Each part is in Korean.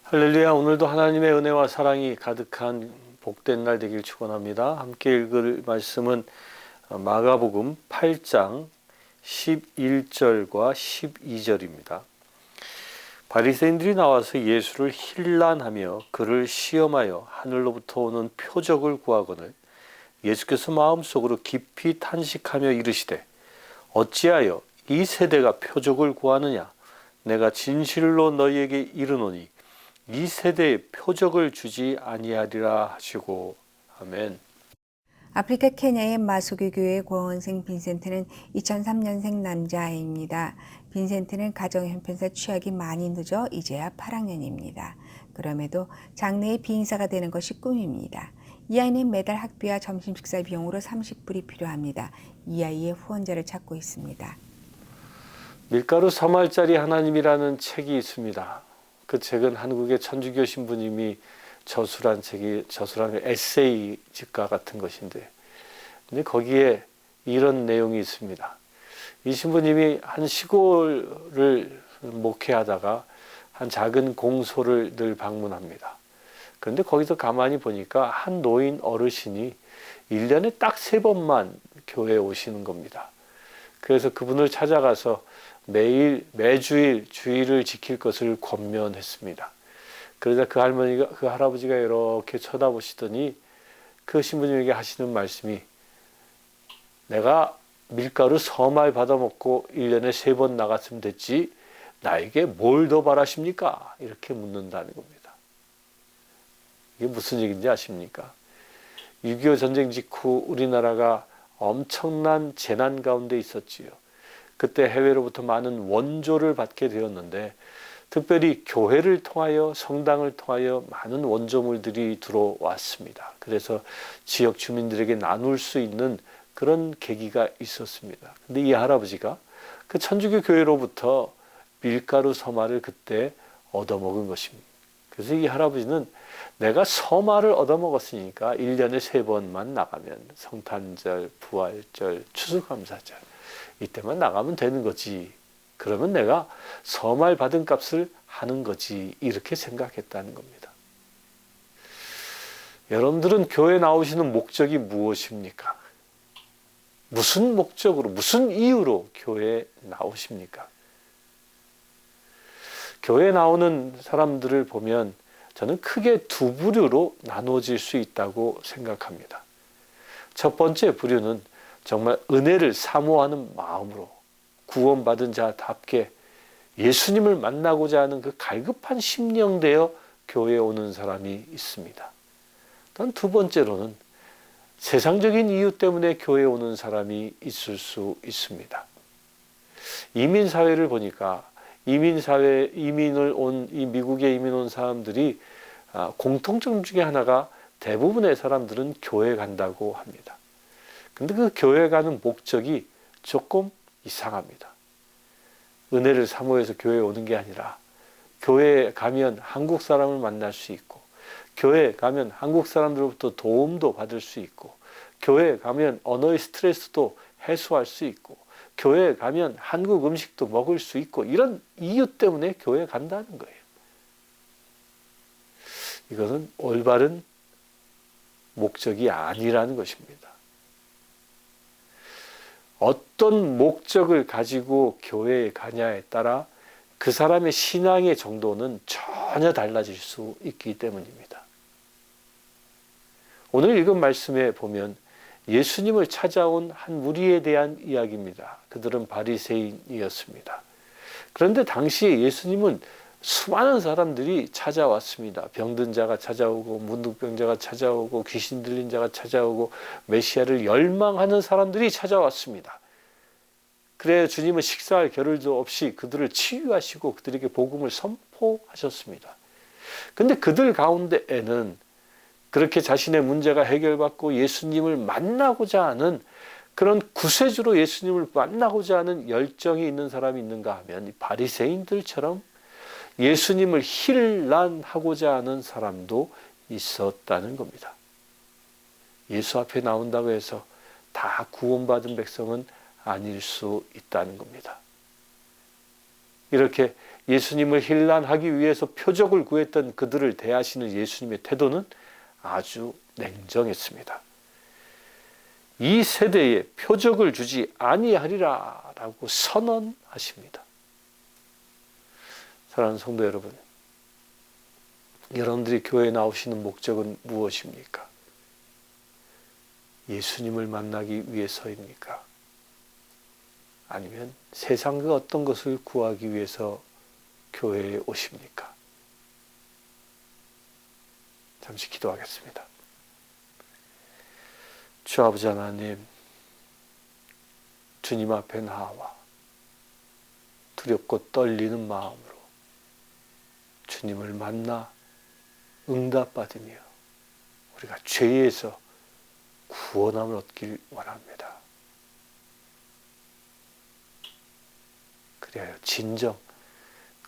할렐루야. 오늘도 하나님의 은혜와 사랑이 가득한 복된 날 되길 축원합니다. 함께 읽을 말씀은 마가복음 8장 11절과 12절입니다. 바리새인들이 나와서 예수를 힐난하며 그를 시험하여 하늘로부터 오는 표적을 구하거늘 예수께서 마음속으로 깊이 탄식하며 이르시되 어찌하여 이 세대가 표적을 구하느냐? 내가 진실로 너희에게 이르노니 이 세대에 표적을 주지 아니하리라 하시고. 아멘. 아프리카 케냐의 마소기 교회 고원생 빈센트는 2003년생 남자아이입니다. 빈센트는 가정 형편상 취학이 많이 늦어 이제야 8학년입니다. 그럼에도 장래의 비행사가 되는 것이 꿈입니다. 이 아이는 매달 학비와 점심 식사 비용으로 30불이 필요합니다. 이 아이의 후원자를 찾고 있습니다. 밀가루 서말짜리 하나님이라는 책이 있습니다. 그 책은 한국의 천주교 신부님이 저술한 에세이집과 같은 것인데, 근데 거기에 이런 내용이 있습니다. 이 신부님이 한 시골을 목회하다가 한 작은 공소를 늘 방문합니다. 그런데 거기서 가만히 보니까 한 노인 어르신이 1년에 딱 3번만 교회에 오시는 겁니다. 그래서 그분을 찾아가서 매주일 주일을 지킬 것을 권면했습니다. 그러자 그 할아버지가 이렇게 쳐다보시더니 그 신부님에게 하시는 말씀이, 내가 밀가루 서말 받아먹고 1년에 3번 나갔으면 됐지 나에게 뭘 더 바라십니까? 이렇게 묻는다는 겁니다. 이게 무슨 얘기인지 아십니까? 6.25 전쟁 직후 우리나라가 엄청난 재난 가운데 있었지요. 그때 해외로부터 많은 원조를 받게 되었는데, 특별히 교회를 통하여 성당을 통하여 많은 원조물들이 들어왔습니다. 그래서 지역 주민들에게 나눌 수 있는 그런 계기가 있었습니다. 근데 이 할아버지가 그 천주교 교회로부터 밀가루 서말을 그때 얻어먹은 것입니다. 그래서 이 할아버지는 내가 서말을 얻어먹었으니까 1년에 3번만 나가면 성탄절, 부활절, 추수감사절 이때만 나가면 되는 거지. 그러면 내가 서말 받은 값을 하는 거지. 이렇게 생각했다는 겁니다. 여러분들은 교회 나오시는 목적이 무엇입니까? 무슨 목적으로, 무슨 이유로 교회에 나오십니까? 교회에 나오는 사람들을 보면 저는 크게 2부류로 나눠질 수 있다고 생각합니다. 첫 번째 부류는 정말 은혜를 사모하는 마음으로 구원받은 자답게 예수님을 만나고자 하는 그 갈급한 심령되어 교회에 오는 사람이 있습니다. 단 두 번째로는 세상적인 이유 때문에 교회에 오는 사람이 있을 수 있습니다. 이민사회를 보니까 이 미국에 이민 온 사람들이 공통점 중에 하나가 대부분의 사람들은 교회 간다고 합니다. 근데 그 교회 가는 목적이 조금 이상합니다. 은혜를 사모해서 교회에 오는 게 아니라 교회에 가면 한국 사람을 만날 수 있고, 교회에 가면 한국 사람들로부터 도움도 받을 수 있고, 교회에 가면 언어의 스트레스도 해소할 수 있고, 교회에 가면 한국 음식도 먹을 수 있고, 이런 이유 때문에 교회에 간다는 거예요. 이것은 올바른 목적이 아니라는 것입니다. 어떤 목적을 가지고 교회에 가냐에 따라 그 사람의 신앙의 정도는 전혀 달라질 수 있기 때문입니다. 오늘 읽은 말씀에 보면 예수님을 찾아온 한 무리에 대한 이야기입니다. 그들은 바리새인이었습니다. 그런데 당시에 예수님은 수많은 사람들이 찾아왔습니다. 병든 자가 찾아오고, 문둥병자가 찾아오고, 귀신 들린 자가 찾아오고, 메시아를 열망하는 사람들이 찾아왔습니다. 그래 주님은 식사할 겨를도 없이 그들을 치유하시고 그들에게 복음을 선포하셨습니다. 그런데 그들 가운데에는 그렇게 자신의 문제가 해결받고 예수님을 만나고자 하는, 그런 구세주로 예수님을 만나고자 하는 열정이 있는 사람이 있는가 하면 바리새인들처럼 예수님을 힐난하고자 하는 사람도 있었다는 겁니다. 예수 앞에 나온다고 해서 다 구원받은 백성은 아닐 수 있다는 겁니다. 이렇게 예수님을 힐난하기 위해서 표적을 구했던 그들을 대하시는 예수님의 태도는 아주 냉정했습니다. 이 세대에 표적을 주지 아니하리라 라고 선언하십니다. 사랑하는 성도 여러분, 여러분들이 교회에 나오시는 목적은 무엇입니까? 예수님을 만나기 위해서입니까? 아니면 세상 그 어떤 것을 구하기 위해서 교회에 오십니까? 잠시 기도하겠습니다. 주 아버지 하나님, 주님 앞에 나와 두렵고 떨리는 마음으로 주님을 만나 응답받으며 우리가 죄에서 구원함을 얻길 원합니다. 그리하여 진정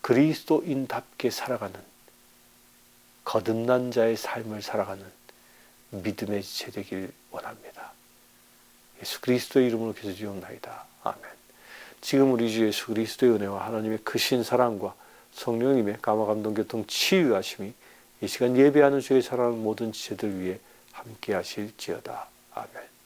그리스도인답게 살아가는 거듭난 자의 삶을 살아가는 믿음의 지체 되길 원합니다. 예수 그리스도의 이름으로 기도드리옵나이다. 아멘. 지금 우리 주 예수 그리스도의 은혜와 하나님의 크신 사랑과 성령님의 감화감동 교통 치유하심이 이 시간 예배하는 주의 사랑하는 모든 지체들 위해 함께 하실지어다. 아멘.